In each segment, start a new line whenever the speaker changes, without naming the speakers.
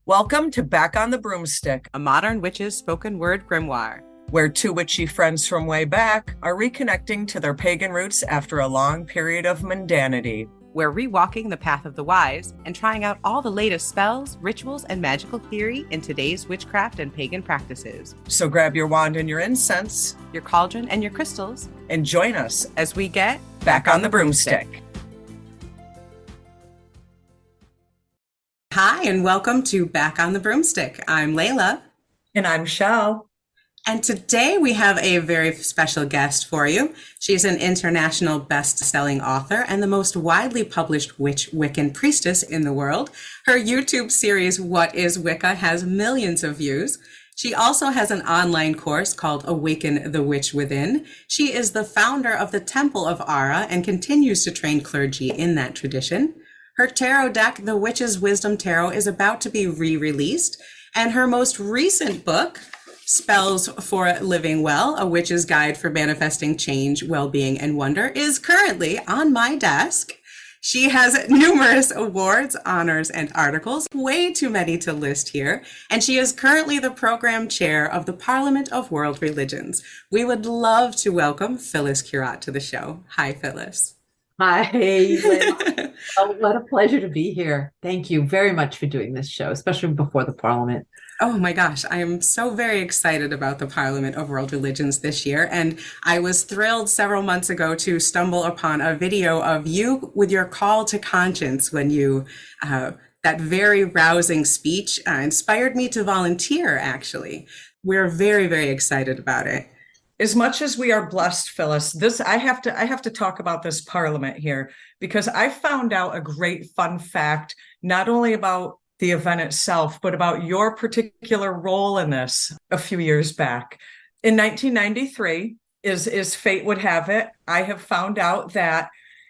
Welcome to Back on the Broomstick,
a modern witch's spoken word grimoire,
where two witchy friends from way back are reconnecting to their pagan roots after a long period of mundanity.
We're rewalking the path of the wise and trying out all the latest spells, rituals, and magical theory in today's witchcraft and pagan practices.
So grab your wand and your incense,
your cauldron and your crystals,
and join us
as we get
back on the broomstick.
Hi, and welcome to Back on the Broomstick. I'm Layla.
And I'm Chelle.
And today we have a very special guest for you. She's an international best-selling author and the most widely published Wiccan priestess in the world. Her YouTube series, What is Wicca, has millions of views. She also has an online course called Awaken the Witch Within. She is the founder of the Temple of Ara and continues to train clergy in that tradition. Her tarot deck, the Witch's Wisdom Tarot, is about to be re-released. And her most recent book, Spells for Living Well, A Witch's Guide for Manifesting Change, Well-Being, and Wonder, is currently on my desk. She has numerous awards, honors, and articles, way too many to list here, and she is currently the program chair of the Parliament of World Religions. We would love to welcome Phyllis Curott to the show. Hi, Phyllis.
Hi. Oh, what a pleasure to be here. Thank you very much for doing this show, especially before the Parliament.
Oh my gosh, I am so very excited about the Parliament of World Religions this year. And I was thrilled several months ago to stumble upon a video of you with your call to conscience when you, that very rousing speech inspired me to volunteer, actually. We're very, very excited about it.
As much as we are blessed, Phyllis, I have to talk about this Parliament here because I found out a great fun fact, not only about the event itself, but about your particular role in this a few years back. In 1993, as fate would have it, I have found out that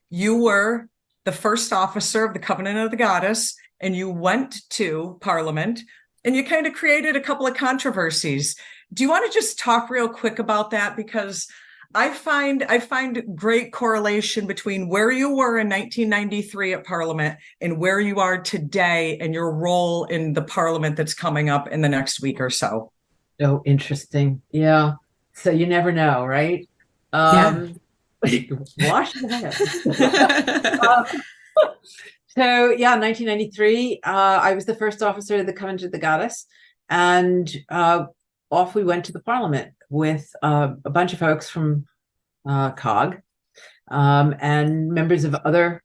you were the first officer of the Covenant of the Goddess, and you went to Parliament, and you kind of created a couple of controversies. Do you want to just talk real quick about that? Because I find great correlation between where you were in 1993 at Parliament and where you are today and your role in the Parliament that's coming up in the next week or so.
Oh, interesting. Yeah. So you never know, right?
Yeah.
Wash your hands. So yeah, 1993, I was the first officer of the Covenant of the Goddess, and off we went to the Parliament with a bunch of folks from COG and members of other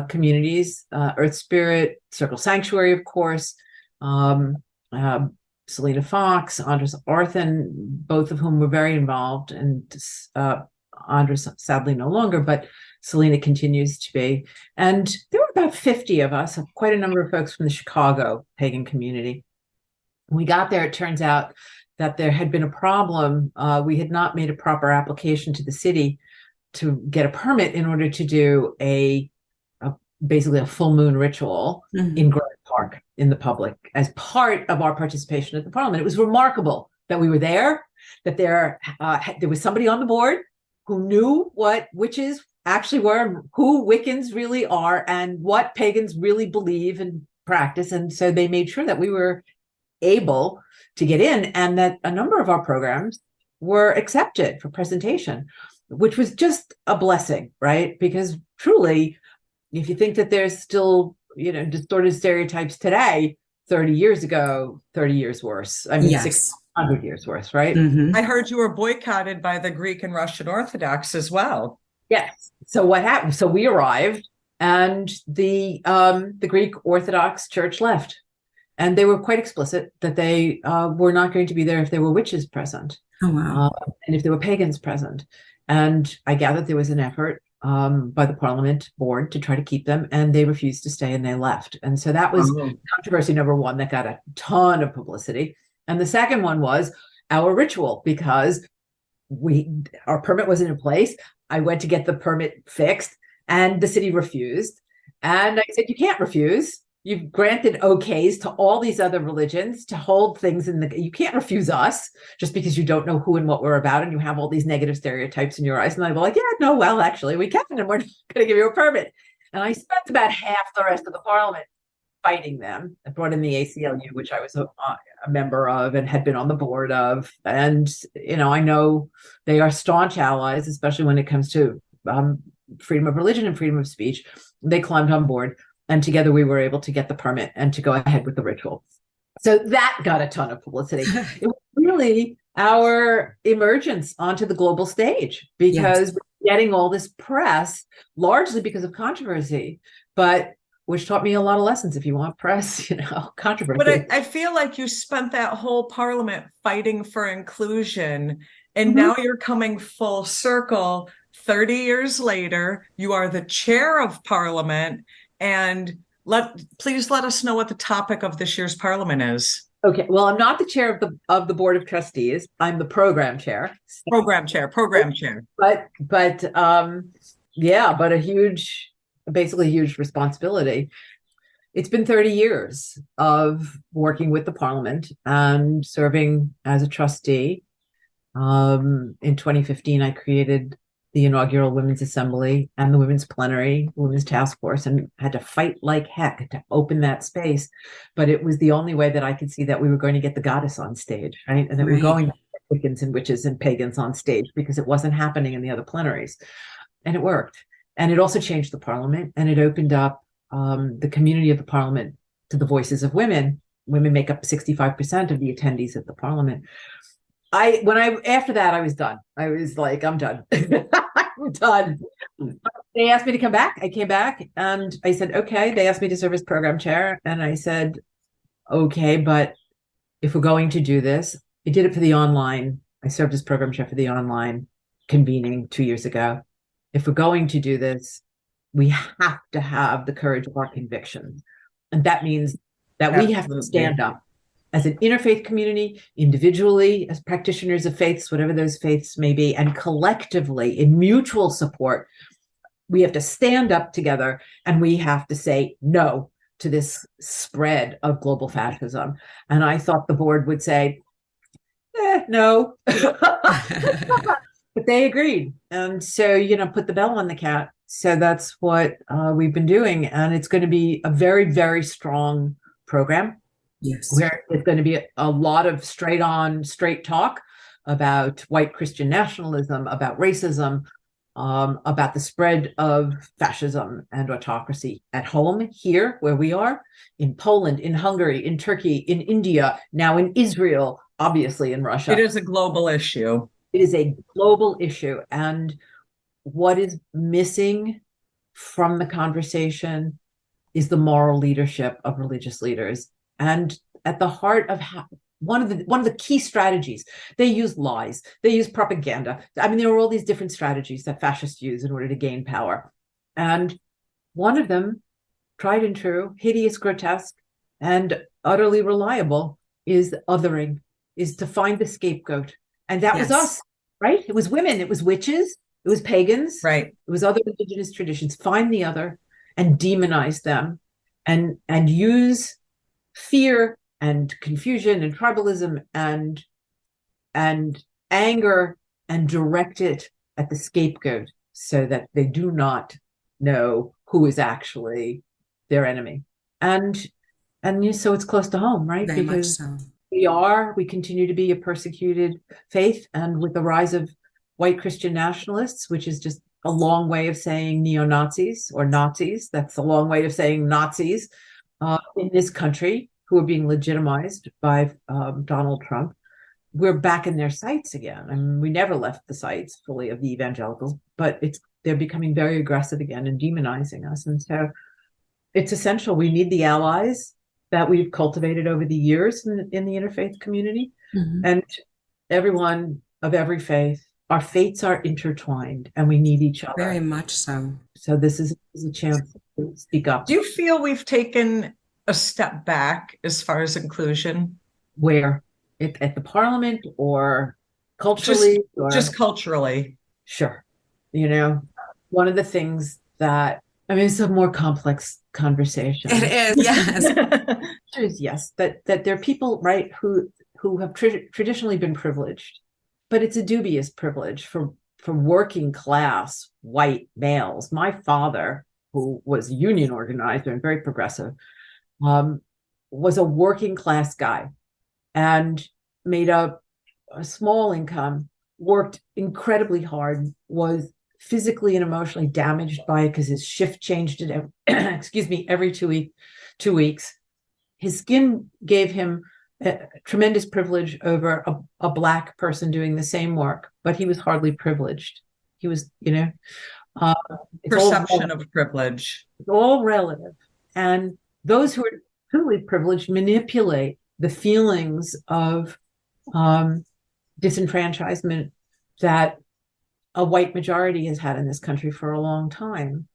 communities, Earth Spirit, Circle Sanctuary, of course, Selena Fox, Andres Arthen, both of whom were very involved, and Andres sadly no longer, but Selena continues to be. And there were about 50 of us, quite a number of folks from the Chicago pagan community. When we got there, it turns out that there had been a problem. We had not made a proper application to the city to get a permit in order to do basically a full moon ritual in Grove Park in the public as part of our participation at the Parliament. It was remarkable that we were there, that there was somebody on the board who knew what witches actually were, who Wiccans really are, and what pagans really believe and practice. And so they made sure that we were able to get in, and that a number of our programs were accepted for presentation, which was just a blessing, right? Because truly, if you think that there's still, distorted stereotypes today, 30 years ago, 30 years worse. I mean,
yes.
600 years worse, right?
I heard you were boycotted by the Greek and Russian Orthodox as well.
Yes. So what happened? So we arrived, and the Greek Orthodox Church left. And they were quite explicit that they were not going to be there if there were witches present.
Oh, wow.
And if there were pagans present. And I gathered there was an effort by the Parliament board to try to keep them, and they refused to stay and they left. And so that was controversy number one that got a ton of publicity. And the second one was our ritual, because our permit wasn't in place. I went to get the permit fixed, and the city refused. And I said, you can't refuse. You've granted okays to all these other religions to hold things you can't refuse us just because you don't know who and what we're about and you have all these negative stereotypes in your eyes. And I'm like, yeah, no, well, actually we can, and we're not going to give you a permit. And I spent about half the rest of the Parliament fighting them. I brought in the ACLU, which I was a member of and had been on the board of. And, I know they are staunch allies, especially when it comes to freedom of religion and freedom of speech. They climbed on board, and together we were able to get the permit and to go ahead with the ritual. So that got a ton of publicity. It was really our emergence onto the global stage, because we're getting all this press, largely because of controversy, but which taught me a lot of lessons. If you want press, controversy.
But I feel like you spent that whole parliament fighting for inclusion, and now you're coming full circle. 30 years later, you are the chair of parliament, and please let us know what the topic of this year's parliament is.
Okay, well, I'm not the chair of the board of trustees. I'm the program chair.
Program chair.
But basically a huge responsibility. It's been 30 years of working with the parliament and serving as a trustee. In 2015, I created the inaugural Women's Assembly and the Women's Plenary, Women's Task Force, and had to fight like heck to open that space. But it was the only way that I could see that we were going to get the goddess on stage, right? And that we're going to get Wiccans and witches and pagans on stage, because it wasn't happening in the other plenaries. And it worked. And it also changed the parliament, and it opened up the community of the parliament to the voices of women. Women make up 65% of the attendees at the parliament. After that, I was done. I was like, I'm done. I'm done. They asked me to come back. I came back and I said, okay. They asked me to serve as program chair. And I said, okay, but if we're going to do this, I did it for the online. I served as program chair for the online convening 2 years ago. If we're going to do this, we have to have the courage of our convictions. And that means that we have to stand up as an interfaith community, individually, as practitioners of faiths, whatever those faiths may be, and collectively in mutual support. We have to stand up together, and we have to say no to this spread of global fascism. And I thought the board would say, no. But they agreed. And so, put the bell on the cat. So that's what we've been doing. And it's going to be a very, very strong program.
Yes.
Where it's going to be a lot of straight talk about white Christian nationalism, about racism, about the spread of fascism and autocracy at home, here where we are, in Poland, in Hungary, in Turkey, in India, now in Israel, obviously in Russia.
It is a global issue.
It is a global issue. And what is missing from the conversation is the moral leadership of religious leaders. And at the heart of one of the key strategies, they use lies, they use propaganda. I mean, there are all these different strategies that fascists use in order to gain power. And one of them, tried and true, hideous, grotesque, and utterly reliable, is othering, is to find the scapegoat. And that was us, right? It was women, it was witches, it was pagans,
right?
It was other indigenous traditions. Find the other and demonize them, and use fear and confusion and tribalism and anger and direct it at the scapegoat, so that they do not know who is actually their enemy. And so it's close to home, right?
Very
because
much so.
we continue to be a persecuted faith, and with the rise of white Christian nationalists, which is just a long way of saying neo-Nazis or Nazis, that's a long way of saying Nazis in this country, who are being legitimized by Donald Trump, we're back in their sights again. I mean, we never left the sights fully of the evangelicals, but they're becoming very aggressive again and demonizing us. And so it's essential. We need the allies that we've cultivated over the years in the interfaith community. Mm-hmm. And everyone of every faith, our fates are intertwined, and we need each other.
Very much so.
So this is a chance to speak up.
Do you feel we've taken a step back as far as inclusion?
Where? At the parliament, or culturally?
Just culturally.
Sure. One of the things that, it's a more complex conversation.
It is, yes.
It is, yes. That there are people, right, who have traditionally been privileged, but it's a dubious privilege for working class white males. My father, who was a union organizer and very progressive, was a working class guy and made a small income, worked incredibly hard, was physically and emotionally damaged by it because his shift changed it excuse me, every 2 weeks. His skin gave him tremendous privilege over a Black person doing the same work, but he was hardly privileged. He was, uh,
Perception of privilege.
it's all relative. And those who are truly privileged manipulate the feelings of disenfranchisement that a white majority has had in this country for a long time.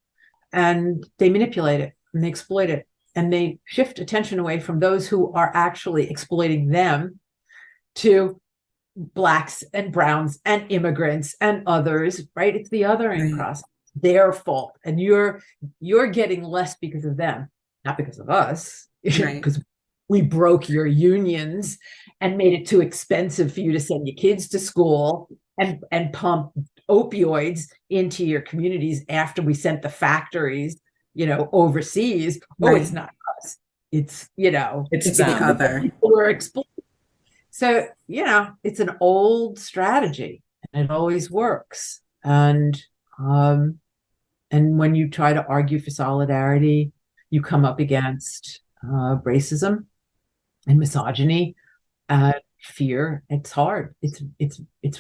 And they manipulate it and they exploit it. And they shift attention away from those who are actually exploiting them to Blacks and browns and immigrants and others, right? It's the othering process, their fault. And you're getting less because of them, not because of us, because we broke your unions and made it too expensive for you to send your kids to school and pump opioids into your communities after we sent the factories, overseas. Oh, it's not us. It's,
it's the other.
People were exploited. So, it's an old strategy and it always works. And when you try to argue for solidarity, you come up against racism and misogyny and fear. It's hard. It's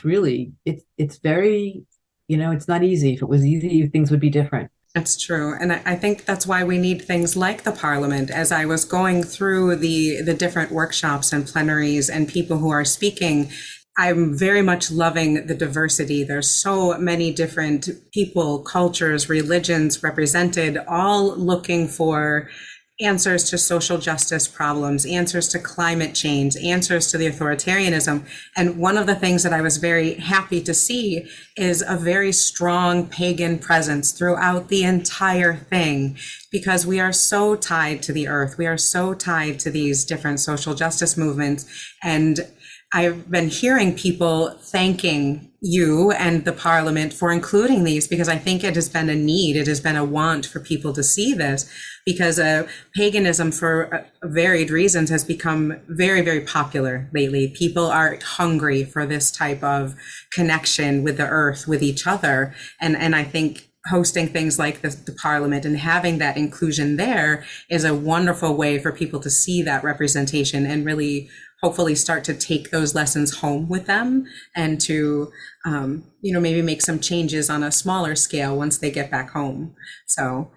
really, it's very, it's not easy. If it was easy, things would be different.
That's true. And I think that's why we need things like the Parliament. As I was going through the different workshops and plenaries and people who are speaking, I'm very much loving the diversity. There's so many different people, cultures, religions represented, all looking for answers to social justice problems, answers to climate change, answers to the authoritarianism. And one of the things that I was very happy to see is a very strong pagan presence throughout the entire thing, because we are so tied to the earth. We are so tied to these different social justice movements. And I've been hearing people thanking you and the Parliament for including these, because I think it has been a need, it has been a want for people to see this, because paganism, for varied reasons, has become very, very popular lately. People are hungry for this type of connection with the earth, with each other. And I think hosting things like the Parliament and having that inclusion there is a wonderful way for people to see that representation and really hopefully start to take those lessons home with them and to, maybe make some changes on a smaller scale once they get back home. So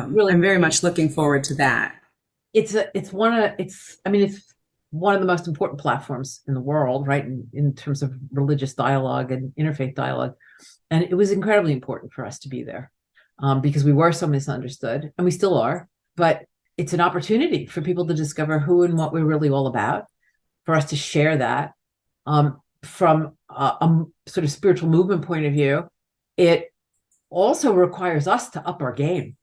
really, I'm very much looking forward to that.
It's one of the most important platforms in the world, right? In terms of religious dialogue and interfaith dialogue. And it was incredibly important for us to be there because we were so misunderstood, and we still are, but it's an opportunity for people to discover who and what we're really all about, for us to share that. From a sort of spiritual movement point of view, it also requires us to up our game.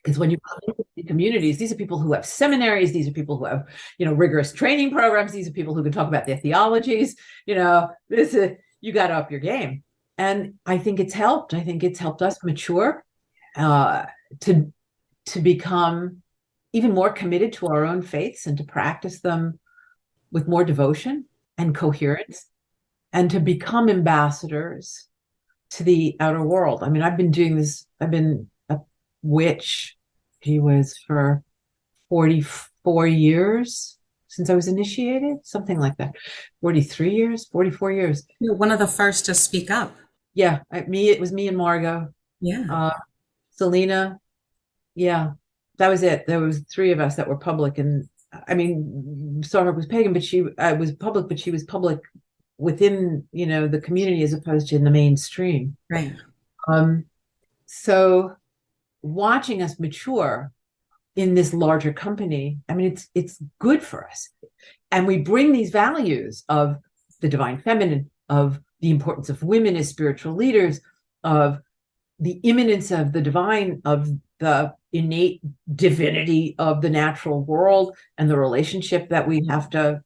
Because when you come into the communities, these are people who have seminaries, these are people who have, rigorous training programs, these are people who can talk about their theologies, you got to up your game. And I think it's helped. I think it's helped us mature to become even more committed to our own faiths and to practice them with more devotion and coherence, and to become ambassadors to the outer world. I mean, I've been doing this. I've been a witch, for 44 years since I was initiated, something like that. 43 years, 44 years.
You're one of the first to speak up.
Yeah, it was me and Margot.
Yeah.
Selena. Yeah, that was it. There was three of us that were public, and Starbuck was pagan, but she was public, but she was public within, the community as opposed to in the mainstream.
Right.
So watching us mature in this larger company, it's good for us. And we bring these values of the divine feminine, of the importance of women as spiritual leaders, of the immanence of the divine, of the innate divinity of the natural world, and the relationship that we have to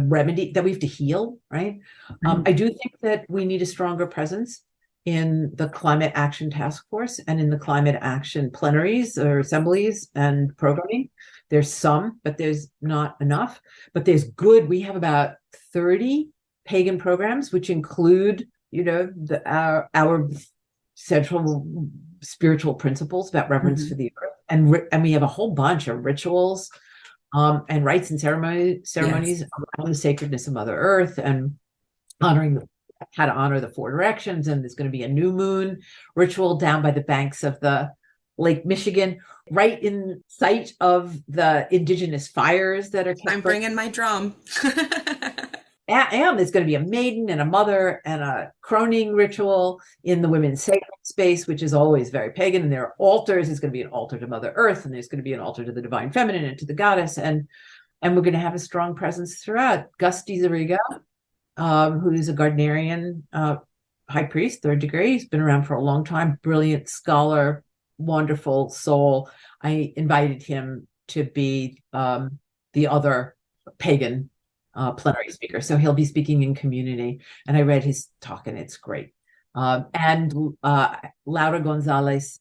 remedy, that we have to heal, right? I do think that we need a stronger presence in the climate action task force and in the climate action plenaries or assemblies and programming, There's some, but there's not enough. But there's good. We have about 30 pagan programs, which include, our central spiritual principles about reverence for the earth, and we have a whole bunch of rituals, and rites and ceremonies around the sacredness of Mother Earth, and honoring how to honor the four directions. And there's going to be a new moon ritual down by the banks of the Lake Michigan, right in sight of the indigenous fires that are.
I'm bringing my drum.
And there's going to be a maiden and a mother and a croning ritual in the women's sacred space, which is always very pagan. And there are altars. There's going to be an altar to Mother Earth, and there's going to be an altar to the divine feminine and to the goddess. And we're going to have a strong presence throughout. Gus DiZariga, who's a Gardnerian high priest, 3rd degree. He's been around for a long time, brilliant scholar, wonderful soul. I invited him to be the other pagan plenary speaker. So he'll be speaking in community. And I read his talk, and it's great. And Laura Gonzalez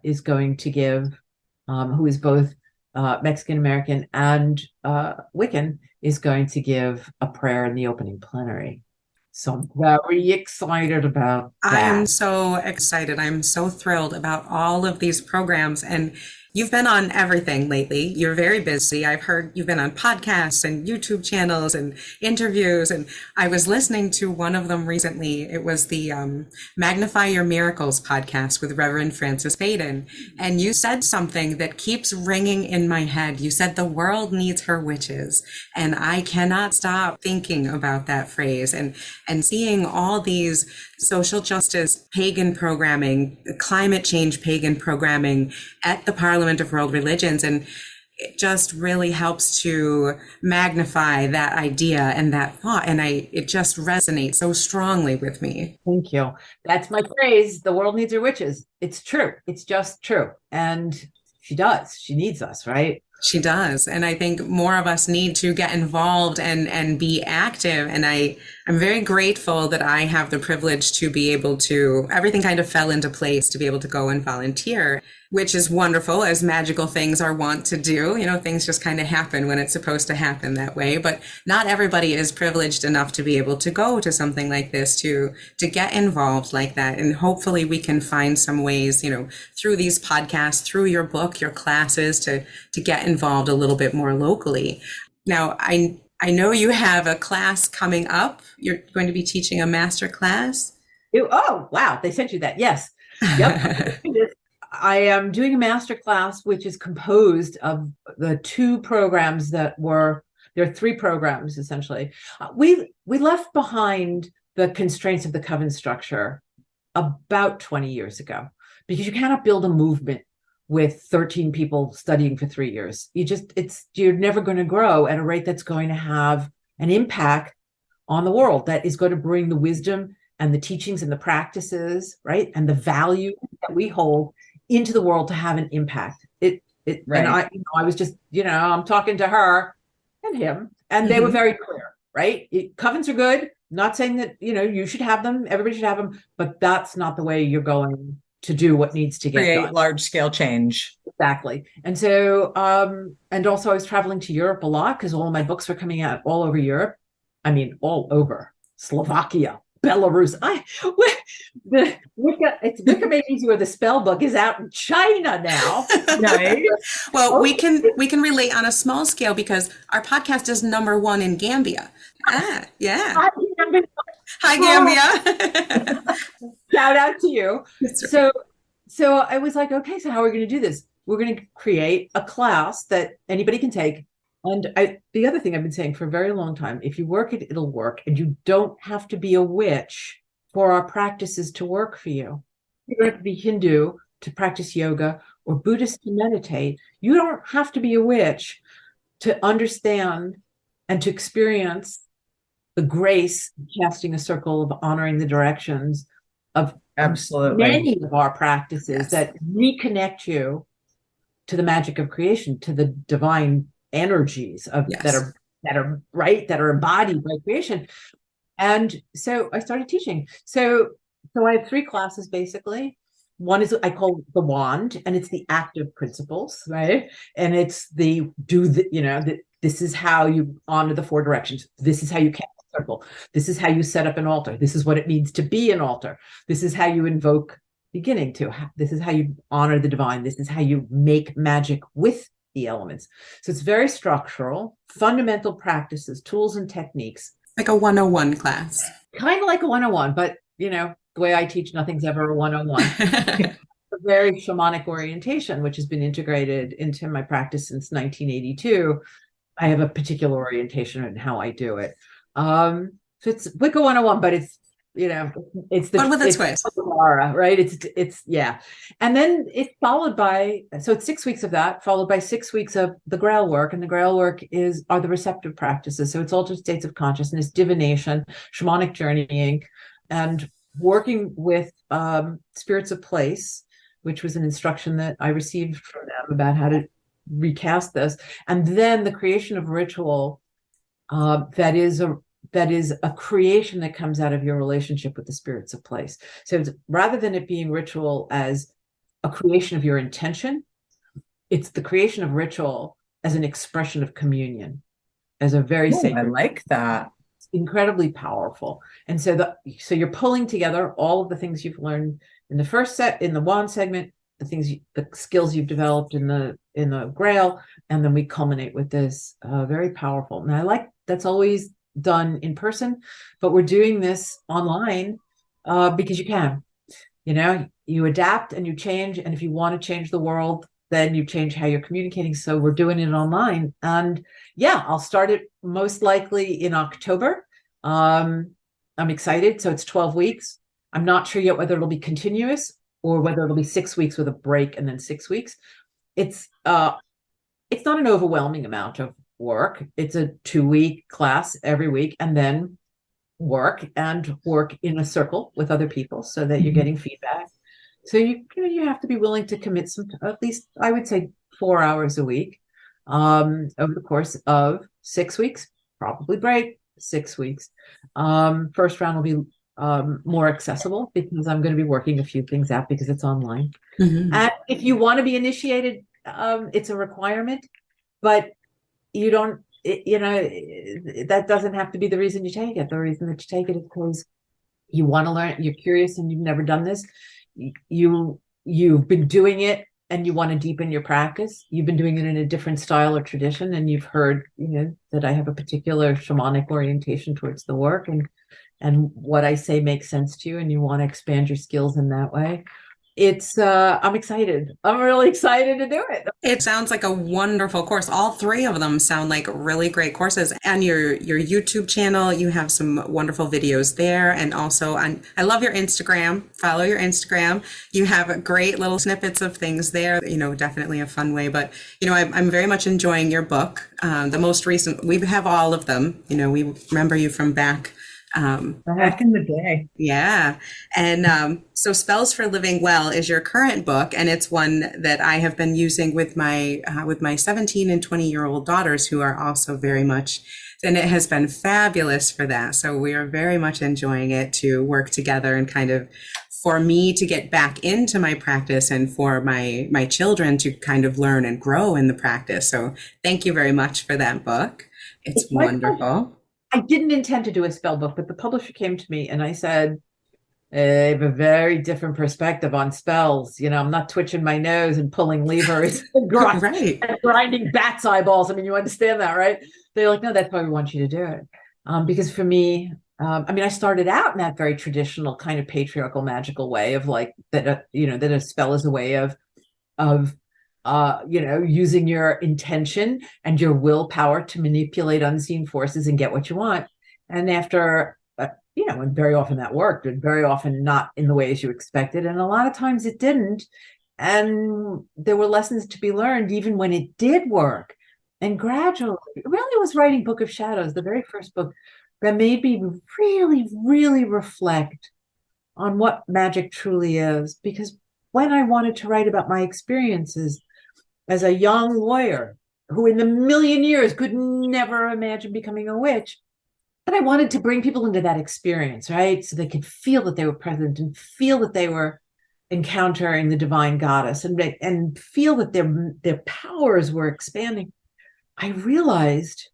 is going to give, who is both Mexican-American and Wiccan, is going to give a prayer in the opening plenary. So I'm very excited about that.
I'm so excited. I'm so thrilled about all of these programs. And you've been on everything lately. You're very busy. I've heard you've been on podcasts and YouTube channels and interviews. And I was listening to one of them recently. It was the Magnify Your Miracles podcast with Reverend Francis Baden. And you said something that keeps ringing in my head. You said the world needs her witches. And I cannot stop thinking about that phrase and seeing all these social justice pagan programming, climate change pagan programming at the Parliament of World Religions. And it just really helps to magnify that idea and that thought. And it just resonates so strongly with me.
Thank you. That's my phrase. The world needs her witches. It's true. It's just true. And she does. She needs us, right?
She does. And I think more of us need to get involved and be active. And I'm very grateful that I have the privilege to be able to, everything kind of fell into place to be able to go and volunteer, which is wonderful, as magical things are wont to do. Things just kind of happen when it's supposed to happen that way. But not everybody is privileged enough to be able to go to something like this, to get involved like that. And hopefully we can find some ways, through these podcasts, through your book, your classes, to get involved a little bit more locally. Now, I know you have a class coming up. You're going to be teaching a master class.
Oh, wow. They sent you that. Yes. Yep. I am doing a master class, which is composed of the two programs there are 3 programs, essentially. We left behind the constraints of the coven structure about 20 years ago, because you cannot build a movement with 13 people studying for 3 years. You're never going to grow at a rate that's going to have an impact on the world, that is going to bring the wisdom and the teachings and the practices, right, and the value that we hold into the world to have an impact. Right. And I was just, I'm talking to her and him, and they were very clear, right? Covens are good. Not saying that, you should have them, everybody should have them, but that's not the way you're going to do what needs to get
create
done.
Large scale change.
Exactly. And so, and also I was traveling to Europe a lot because all of my books were coming out all over Europe. I mean, all over Slovakia, Belarus. It's Wicca Made Easy, where the spell book is out in China now.
Right.
Well, we can relate on a small scale because our podcast is #1 in Gambia. Yeah. Hi, Gambia.
Shout out to you. So I was like, okay, so how are we going to do this? We're going to create a class that anybody can take. And the other thing I've been saying for a very long time, if you work it, it'll work. And you don't have to be a witch for our practices to work for you. You don't have to be Hindu to practice yoga or Buddhist to meditate. You don't have to be a witch to understand and to experience the grace of casting a circle, of honoring the directions of
absolutely
many of our practices that reconnect you to the magic of creation, to the divine energies that are embodied by creation. And so I started teaching. So I have 3 classes basically. one is I call the wand, and it's the active principles, right? And it's the this is how you honor the four directions. This is how you cast a circle. This is how you set up an altar. This is what it means to be an altar. This is how you invoke beginning to. This is how you honor the divine. This is how you make magic with the elements. So it's very structural, fundamental practices, tools and techniques.
Like a 101 class.
Kind of like a 101, but the way I teach, nothing's ever a 101. A very shamanic orientation, which has been integrated into my practice since 1982. I have a particular orientation in how I do it. So it's like a 101, but it's
but with a twist,
PoWR, right? It's yeah. And then it's followed by, so it's 6 weeks of that, followed by 6 weeks of the Grail work. And the Grail work are the receptive practices. So it's altered states of consciousness, divination, shamanic journeying, and working with spirits of place, which was an instruction that I received from them about how to recast this. And then the creation of ritual that is a creation that comes out of your relationship with the spirits of place. So it's, rather than it being ritual as a creation of your intention, it's the creation of ritual as an expression of communion, as a very sacred.
I like that.
It's incredibly powerful. And so you're pulling together all of the things you've learned in the first set, in the wand segment, the skills you've developed in the Grail, and then we culminate with this very powerful. And that's always done in person, but we're doing this online because you can. You adapt and you change, and if you want to change the world, then you change how you're communicating. So we're doing it online, and I'll start it most likely in October. I'm excited. So it's 12 weeks. I'm not sure yet whether it'll be continuous or whether it'll be 6 weeks with a break and then 6 weeks. It's not an overwhelming amount of work. It's a 2-week class every week, and then work in a circle with other people so that you're getting feedback. So you have to be willing to commit at least, I would say, 4 hours a week over the course of 6 weeks, probably break 6 weeks. First round will be more accessible because I'm going to be working a few things out because it's online. Mm-hmm. And if you want to be initiated, it's a requirement, but you don't, that doesn't have to be the reason you take it. The reason that you take it is because you want to learn, you're curious, and you've never done this. You've been doing it and you want to deepen your practice. You've been doing it in a different style or tradition, and you've heard, that I have a particular shamanic orientation towards the work, and what I say makes sense to you, and you want to expand your skills in that way. I'm excited. I'm really excited to do it.
It sounds like a wonderful course. All three of them sound like really great courses. And your YouTube channel, you have some wonderful videos there. And also, I love your Instagram. Follow your Instagram. You have great little snippets of things there. Definitely a fun way. But, I'm very much enjoying your book. The most recent, we have all of them. We remember you from back
in the day.
Yeah. And so Spells for Living Well is your current book, and it's one that I have been using with my 17 and 20-year-old daughters, who are also very much, and it has been fabulous for that. So we are very much enjoying it to work together and kind of for me to get back into my practice and for my children to kind of learn and grow in the practice. So thank you very much for that book. It's wonderful.
I didn't intend to do a spell book, but the publisher came to me and I said, I have a very different perspective on spells. I'm not twitching my nose and pulling levers and grinding bats' eyeballs. I mean, you understand that, right? They're like, no, that's why we want you to do it. Because for me, I started out in that very traditional kind of patriarchal magical way of like that a spell is a way of using your intention and your willpower to manipulate unseen forces and get what you want. And after, and very often that worked, and very often not in the ways you expected. And a lot of times it didn't. And there were lessons to be learned even when it did work. And gradually, it really was writing Book of Shadows, the very first book, that made me really, really reflect on what magic truly is. Because when I wanted to write about my experiences as a young lawyer who in a million years could never imagine becoming a witch, and I wanted to bring people into that experience, right? So they could feel that they were present and feel that they were encountering the divine goddess and feel that their powers were expanding, I realized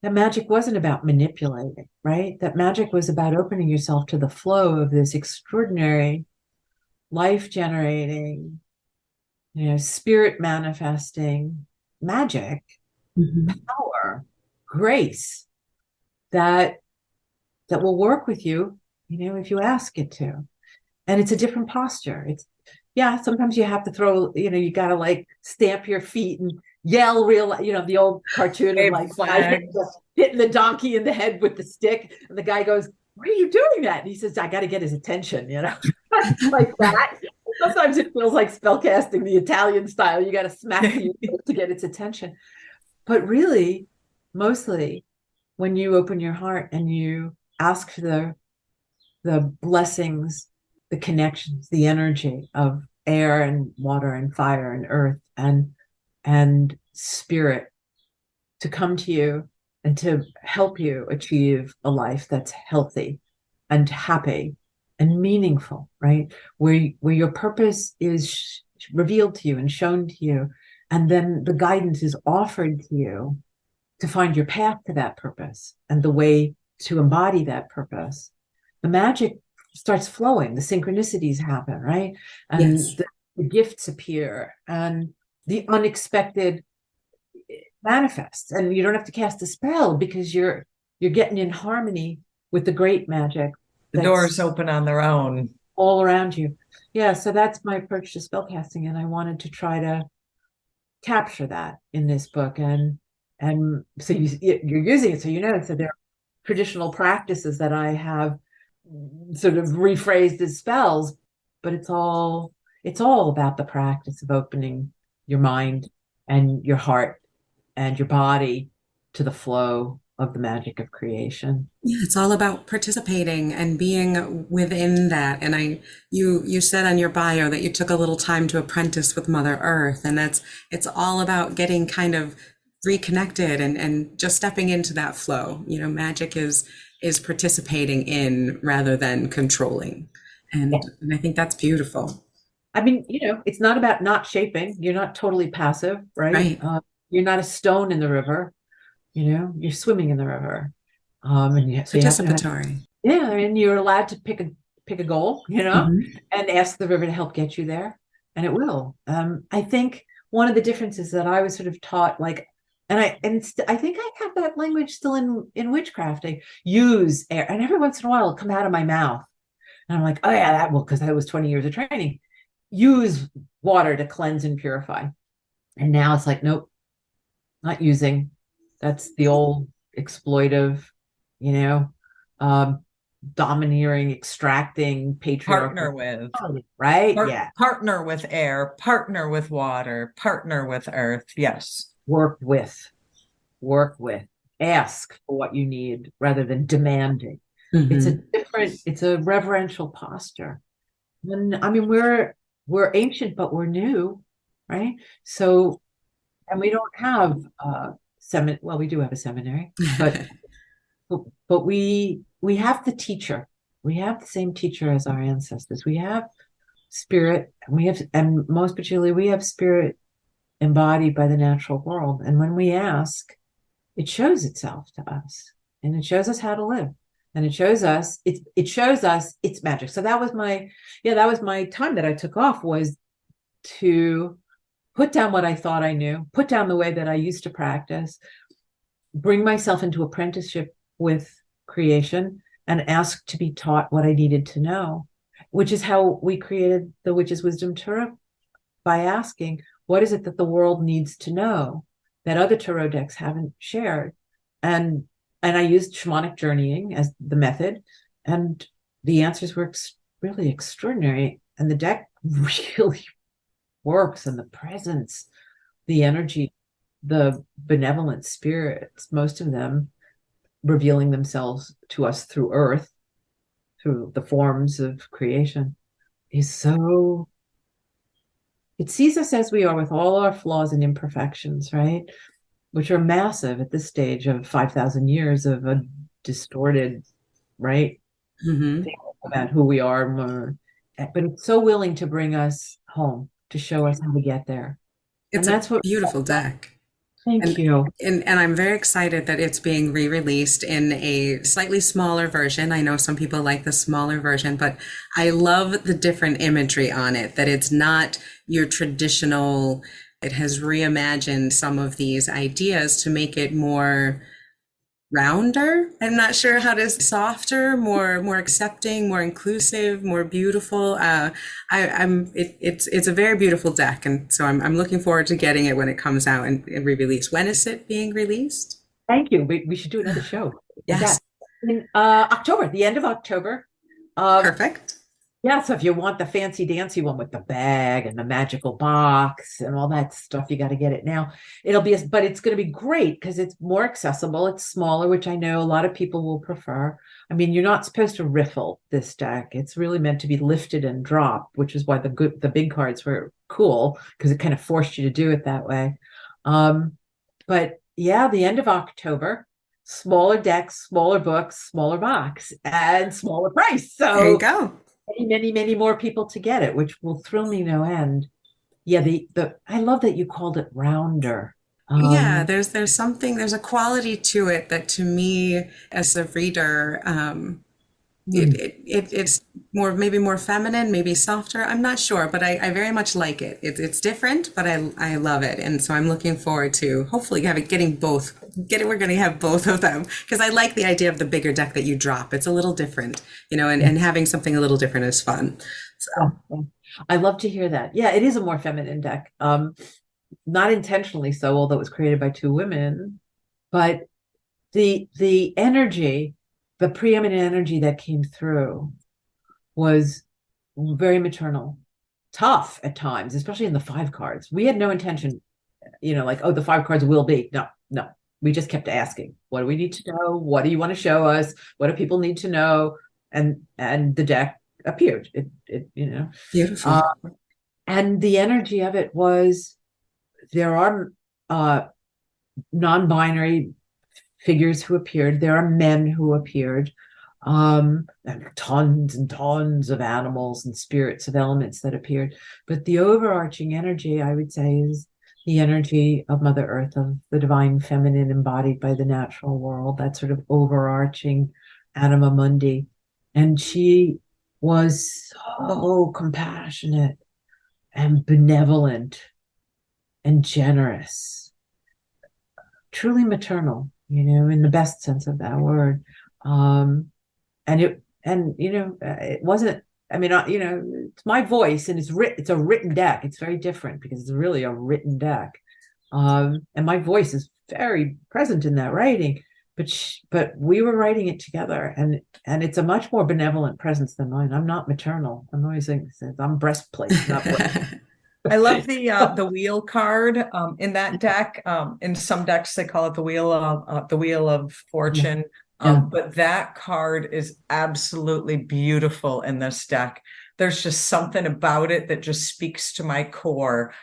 that magic wasn't about manipulating, right? That magic was about opening yourself to the flow of this extraordinary, life-generating, spirit manifesting magic, power, grace that will work with you, if you ask it to. And it's a different posture. Sometimes you have to throw, you got to like stamp your feet and yell real, the old cartoon of like hitting the donkey in the head with the stick. And the guy goes, "Why are you doing that?" And he says, "I got to get his attention," like that. Sometimes it feels like spellcasting the Italian style. You got to smack the to get its attention. But really, mostly when you open your heart and you ask for the blessings, the connections, the energy of air and water and fire and earth and spirit to come to you and to help you achieve a life that's healthy and happy and meaningful, right? Where your purpose is revealed to you and shown to you, and then the guidance is offered to you to find your path to that purpose and the way to embody that purpose. The magic starts flowing, the synchronicities happen, right? And the gifts appear and the unexpected manifests, and you don't have to cast a spell because you're getting in harmony with the great magic.
The doors open on their own
all around you. Yeah, so that's my approach to spellcasting, and I wanted to try to capture that in this book. And so you're using it, so there are traditional practices that I have sort of rephrased as spells, but it's all about the practice of opening your mind and your heart and your body to the flow of the magic of creation.
Yeah, it's all about participating and being within that. And you said on your bio that you took a little time to apprentice with Mother Earth, and it's all about getting kind of reconnected and just stepping into that flow. Magic is participating in rather than controlling. And I think that's beautiful.
I mean, it's not about not shaping. You're not totally passive, right? You're not a stone in the river. You're swimming in the river. And so
participatory.
And you're allowed to pick a goal, and ask the river to help get you there, and it will. I think one of the differences that I was sort of taught, I think I have that language still in witchcraft. I use air, and every once in a while it'll come out of my mouth, and I'm like, oh yeah, that will, because that was 20 years of training. Use water to cleanse and purify, and now it's like, nope, not using. That's the old exploitive, domineering, extracting, patriarchal.
Partner with,
right?
Partner with air, partner with water, partner with earth. Yes.
Work with, ask for what you need rather than demanding. It's a reverential posture. And I mean, we're ancient, but we're new, right? So, and we don't have we do have a seminary, but we have the teacher. We have the same teacher as our ancestors. We have spirit, and most particularly, we have spirit embodied by the natural world. And when we ask, it shows itself to us, and it shows us how to live, and it shows us it's magic. So that was my time that I took off, was to put down what I thought I knew, put down the way that I used to practice, bring myself into apprenticeship with creation, and ask to be taught what I needed to know, which is how we created the Witch's Wisdom Tarot, by asking, what is it that the world needs to know that other tarot decks haven't shared? And I used shamanic journeying as the method, and the answers were really extraordinary. And the deck really works, and the presence, the energy, the benevolent spirits, most of them revealing themselves to us through earth, through the forms of creation, is so, it sees us as we are, with all our flaws and imperfections, right? Which are massive at this stage of 5,000 years of a distorted, right? Thing about who we are, and but it's so willing to bring us home to show us how to get there. And
It's a
that's what,
beautiful deck.
thank
And,
you.
and I'm very excited that it's being re-released in a slightly smaller version. I know some people like the smaller version, but I love the different imagery on it, that it's not your traditional, it has reimagined some of these ideas to make it more rounder. I'm not sure how to softer, more accepting, more inclusive, more beautiful. It's a very beautiful deck, and so I'm looking forward to getting it when it comes out and re-released. When is it being released?
Thank you. We should do another show.
Yes,
In October, the end of October.
perfect.
Yeah, so if you want the fancy dancy one with the bag and the magical box and all that stuff, you got to get it now. But it's going to be great because it's more accessible. It's smaller, which I know a lot of people will prefer. I mean, you're not supposed to riffle this deck. It's really meant to be lifted and dropped, which is why the big cards were cool because it kind of forced you to do it that way. But yeah, the end of October, smaller decks, smaller books, smaller box, and smaller price. So
There you go.
many more people to get it, which will thrill me no end. Yeah, I love that you called it rounder.
Yeah, there's something, there's a quality to it that to me as a reader, it's more, maybe more feminine, maybe softer. I'm not sure, but I very much like it. It's different, but I love it. And so I'm looking forward to hopefully getting both. We're going to have both of them because I like the idea of the bigger deck that you drop. It's a little different, and having something a little different is fun. So.
I love to hear that. Yeah, it is a more feminine deck. Not intentionally so, although it was created by two women, but the energy, the preeminent energy that came through was very maternal, tough at times, especially in the 5 cards. We had no intention, like, oh, the 5 cards will be. No. We just kept asking, what do we need to know? What do you want to show us? What do people need to know? And the deck appeared. It
Beautiful.
And the energy of it was, there are non-binary figures who appeared. There are men who appeared, and tons and tons of animals and spirits of elements that appeared. But the overarching energy, I would say, is the energy of Mother Earth, of the divine feminine embodied by the natural world, that sort of overarching anima mundi. And she was so compassionate and benevolent and generous, truly maternal, in the best sense of that word. It wasn't, it's my voice, and it's a written deck. It's very different because it's really a written deck. And my voice is very present in that writing, but we were writing it together, and it's a much more benevolent presence than mine. I'm not maternal. I'm always saying I'm breastplate, not breast.
I love the wheel card in that deck. In some decks, they call it the wheel of fortune. But that card is absolutely beautiful in this deck. There's just something about it that just speaks to my core.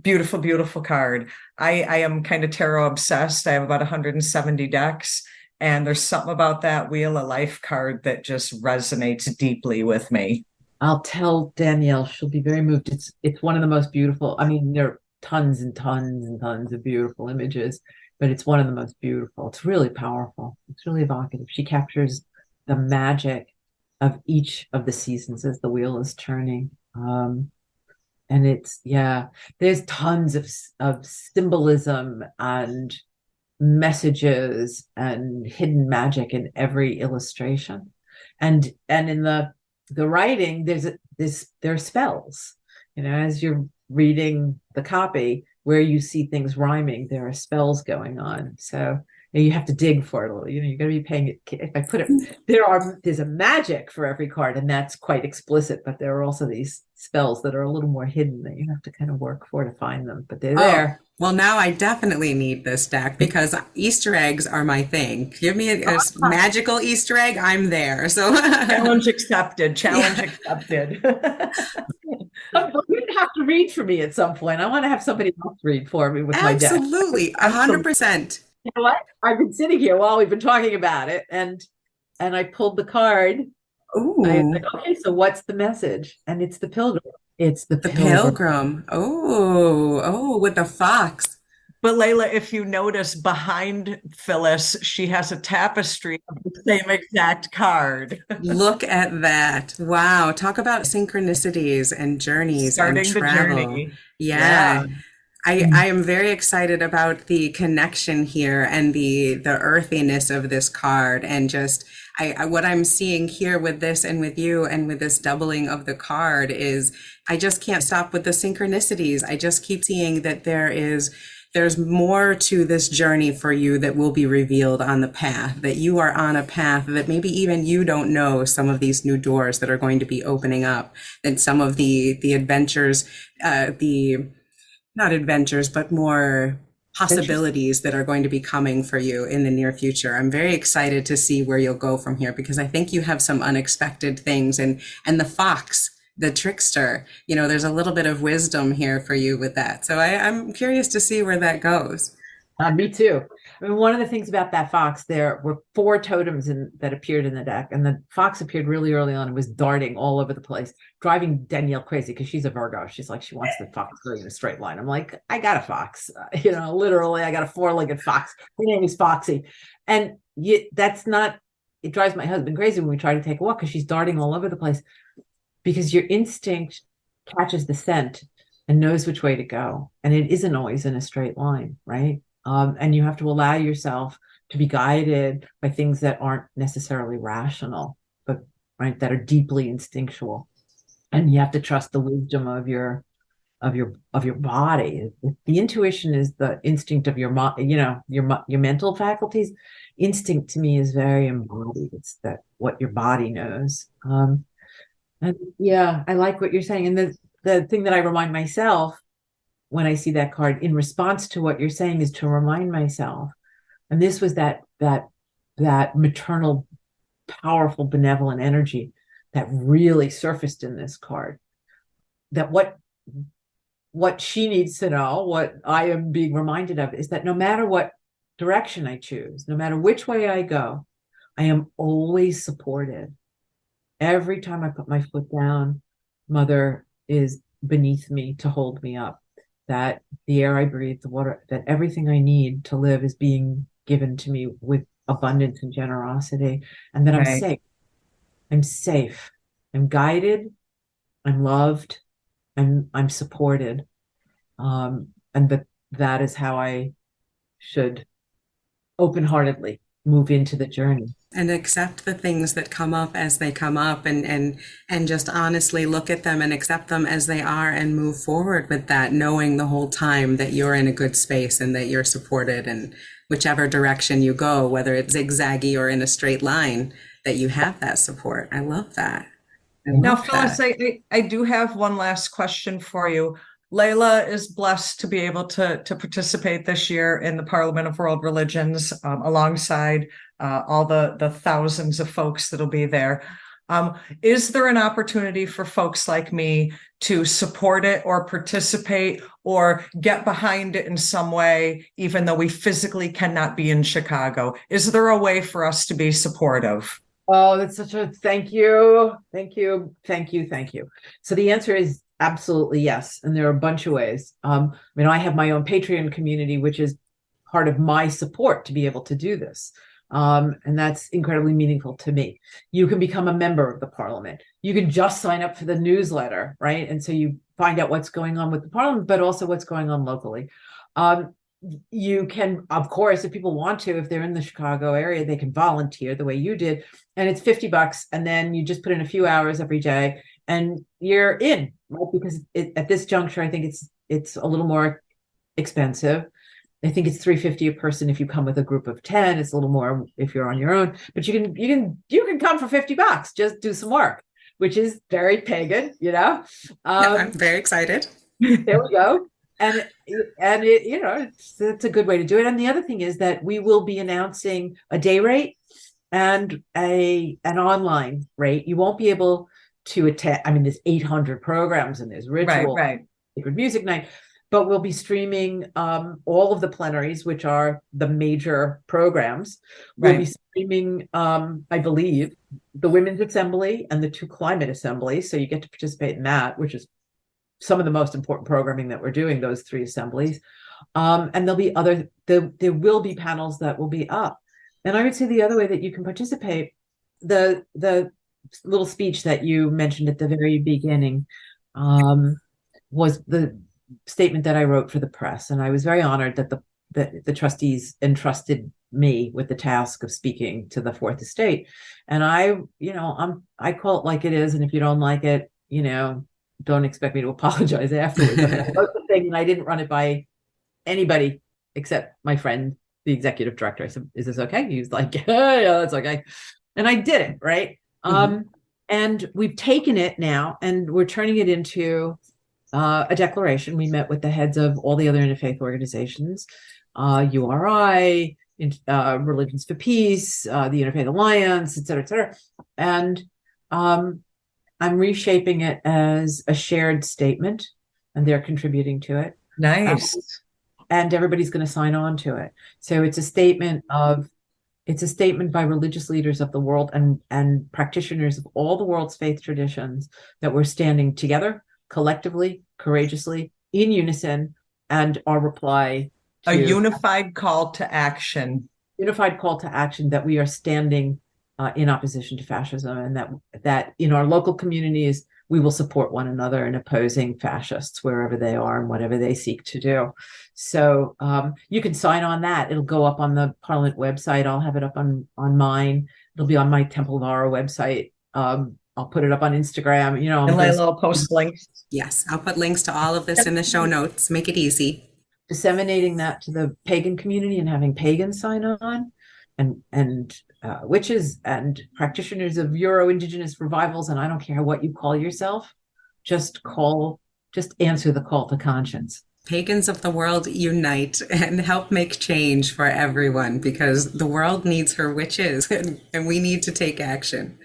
Beautiful, beautiful card. I am kind of tarot obsessed. I have about 170 decks, and there's something about that Wheel of Life card that just resonates deeply with me.
I'll tell Danielle, she'll be very moved. It's one of the most beautiful. I mean, there are tons and tons and tons of beautiful images, but it's one of the most beautiful. It's really powerful. It's really evocative. She captures the magic of each of the seasons as the wheel is turning. And there's tons of symbolism and messages and hidden magic in every illustration. And in the writing, there are spells, as you're reading the copy where you see things rhyming, there are spells going on. So you have to dig for it a little, you're going to be paying it. If I put it, there's a magic for every card, and that's quite explicit, but there are also these spells that are a little more hidden that you have to kind of work for to find them, but they're there.
Well, now I definitely need this deck because Easter eggs are my thing. Give me a magical Easter egg, I'm there. So
challenge accepted. Challenge accepted.
Well, you have to read for me at some point. I want to have somebody else read for me with my deck.
Absolutely, 100%.
You know what? I've been sitting here while we've been talking about it, and I pulled the card I
Ooh,
like, okay, so what's the message? And it's the pilgrim. It's the
the
pilgrim.
pilgrim. Oh, with the fox.
But Layla, if you notice behind Phyllis, she has a tapestry of the same exact card,
Look at that. Wow. Talk about synchronicities and journeys and
starting the
travel.
journey.
Yeah.
Yeah.
I am very excited about the connection here and the earthiness of this card and just what I'm seeing here with this and with you and with this doubling of the card is I just can't stop with the synchronicities. I just keep seeing that there's more to this journey for you that will be revealed on the path, that you are on a path that maybe even you don't know some of these new doors that are going to be opening up and some of the adventures, the not adventures, but more possibilities that are going to be coming for you in the near future. I'm very excited to see where you'll go from here because I think you have some unexpected things and the fox, the trickster, there's a little bit of wisdom here for you with that. So I'm curious to see where that goes.
Me too. I mean, one of the things about that fox, there were 4 totems that appeared in the deck, and the fox appeared really early on and was darting all over the place, driving Danielle crazy because she's a Virgo. She's like, she wants the fox going in a straight line. I'm like, I got a fox, literally, I got a 4-legged fox. Her name is Foxy, and that's not. It drives my husband crazy when we try to take a walk because she's darting all over the place because your instinct catches the scent and knows which way to go, and it isn't always in a straight line, right? And you have to allow yourself to be guided by things that aren't necessarily rational, but right, that are deeply instinctual. And you have to trust the wisdom of your body. The intuition is the instinct of your your mental faculties. Instinct to me is very embodied. It's that what your body knows. And yeah, I like what you're saying. And the thing that I remind myself when I see that card in response to what you're saying is to remind myself. And this was that maternal, powerful, benevolent energy that really surfaced in this card. That what she needs to know, what I am being reminded of, is that no matter what direction I choose, no matter which way I go, I am always supported. Every time I put my foot down, Mother is beneath me to hold me up. That the air I breathe, the water, that everything I need to live is being given to me with abundance and generosity, and that I'm
Right.
safe. I'm safe. I'm guided. I'm loved. I'm supported. And that is how I should open-heartedly move into the journey.
And accept the things that come up as they come up and just honestly look at them and accept them as they are and move forward with that, knowing the whole time that you're in a good space and that you're supported and whichever direction you go, whether it's zigzaggy or in a straight line, that you have that support. I love that. I
Now,
love
Phyllis,
that.
I do have one last question for you. Layla is blessed to be able to participate this year in the Parliament of World Religions alongside all the thousands of folks that'll be there. Is there an opportunity for folks like me to support it or participate or get behind it in some way, even though we physically cannot be in Chicago? Is there a way for us to be supportive?
Oh, that's such a thank you. Thank you. Thank you. Thank you. So the answer is absolutely yes. And there are a bunch of ways. I have my own Patreon community, which is part of my support to be able to do this. And that's incredibly meaningful to me. You can become a member of the Parliament. You can just sign up for the newsletter, right? And so you find out what's going on with the Parliament, but also what's going on locally. You can, of course, if people want to, if they're in the Chicago area, they can volunteer the way you did. And it's $50. And then you just put in a few hours every day and you're in, right? Because at this juncture, I think it's a little more expensive. I think it's $350 a person if you come with a group of 10. It's a little more if you're on your own, but you can come for $50, just do some work, which is very pagan,
Yeah, I'm very excited.
There we go. And it's a good way to do it. And the other thing is that we will be announcing a day rate and an online rate. You won't be able to attend. I mean, there's 800 programs and there's ritual,
Right.
sacred music night. but we'll be streaming all of the plenaries, which are the major programs. We'll be streaming, I believe, the Women's Assembly and the 2 climate assemblies. So you get to participate in that, which is some of the most important programming that we're doing, those 3 assemblies. And there'll be there will be panels that will be up. And I would say the other way that you can participate, the little speech that you mentioned at the very beginning, was the statement that I wrote for the press. And I was very honored that the trustees entrusted me with the task of speaking to the 4th Estate. And I call it like it is. And if you don't like it, don't expect me to apologize afterwards. I wrote the thing and I didn't run it by anybody except my friend, the executive director. I said, "Is this okay?" He was like, "Yeah, that's okay." And I did it, right? And we've taken it now and we're turning it into a declaration. We met with the heads of all the other interfaith organizations, URI, Religions for Peace, the Interfaith Alliance, et cetera, and I'm reshaping it as a shared statement, and they're contributing to it.
Nice.
And everybody's going to sign on to it. So it's a statement by religious leaders of the world and practitioners of all the world's faith traditions that we're standing together, collectively, courageously, in unison, and our reply to
a unified call to action.
Unified call to action that we are standing in opposition to fascism, and that in our local communities we will support one another in opposing fascists wherever they are and whatever they seek to do. So you can sign on that. It'll go up on the Parliament website. I'll have it up on mine. It'll be on my PoWR website. I'll put it up on Instagram.
And Laylla will post links.
Yes, I'll put links to all of this in the show notes. Make it easy.
Disseminating that to the pagan community and having pagans sign on, and witches and practitioners of Euro-Indigenous revivals, and I don't care what you call yourself, just answer the call to conscience.
Pagans of the world, unite and help make change for everyone, because the world needs her witches and we need to take action.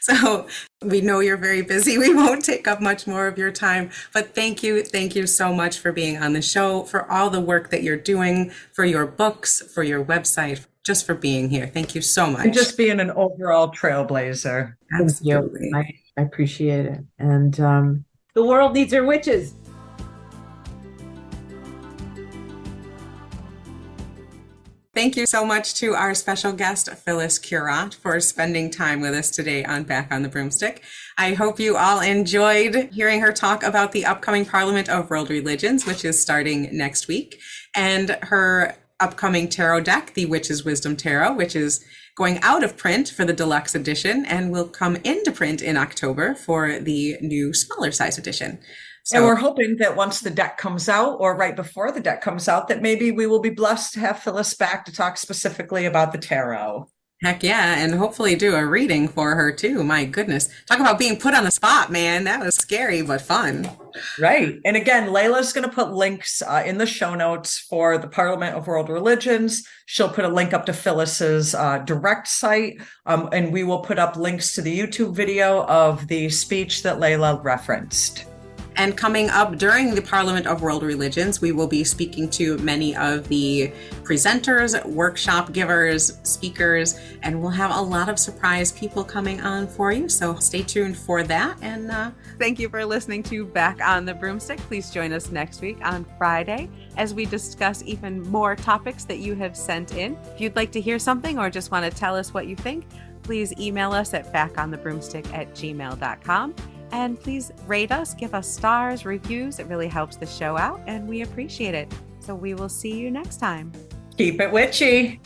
So we know you're very busy. We won't take up much more of your time, but thank you so much for being on the show, for all the work that you're doing, for your books, for your website, just for being here. Thank you so much.
And just being an overall trailblazer.
Absolutely.
Thank you. I appreciate it. And the world needs her witches.
Thank you so much to our special guest, Phyllis Curott, for spending time with us today on Back on the Broomstick. I hope you all enjoyed hearing her talk about the upcoming Parliament of World Religions, which is starting next week, and her upcoming tarot deck, the Witch's Wisdom Tarot, which is going out of print for the deluxe edition and will come into print in October for the new smaller size edition. So,
and we're hoping that once the deck comes out, or right before the deck comes out, that maybe we will be blessed to have Phyllis back to talk specifically about the tarot.
Heck yeah, and hopefully do a reading for her too. My goodness. Talk about being put on the spot, man. That was scary, but fun.
Right. And again, Layla's going to put links in the show notes for the Parliament of World Religions. She'll put a link up to Phyllis's direct site, and we will put up links to the YouTube video of the speech that Layla referenced.
And coming up during the Parliament of World Religions, we will be speaking to many of the presenters, workshop givers, speakers, and we'll have a lot of surprise people coming on for you. So stay tuned for that. And thank you for listening to Back on the Broomstick. Please join us next week on Friday as we discuss even more topics that you have sent in. If you'd like to hear something or just want to tell us what you think, please email us at backonthebroomstick@gmail.com. And please rate us, give us stars, reviews. It really helps the show out and we appreciate it. So we will see you next time.
Keep it witchy.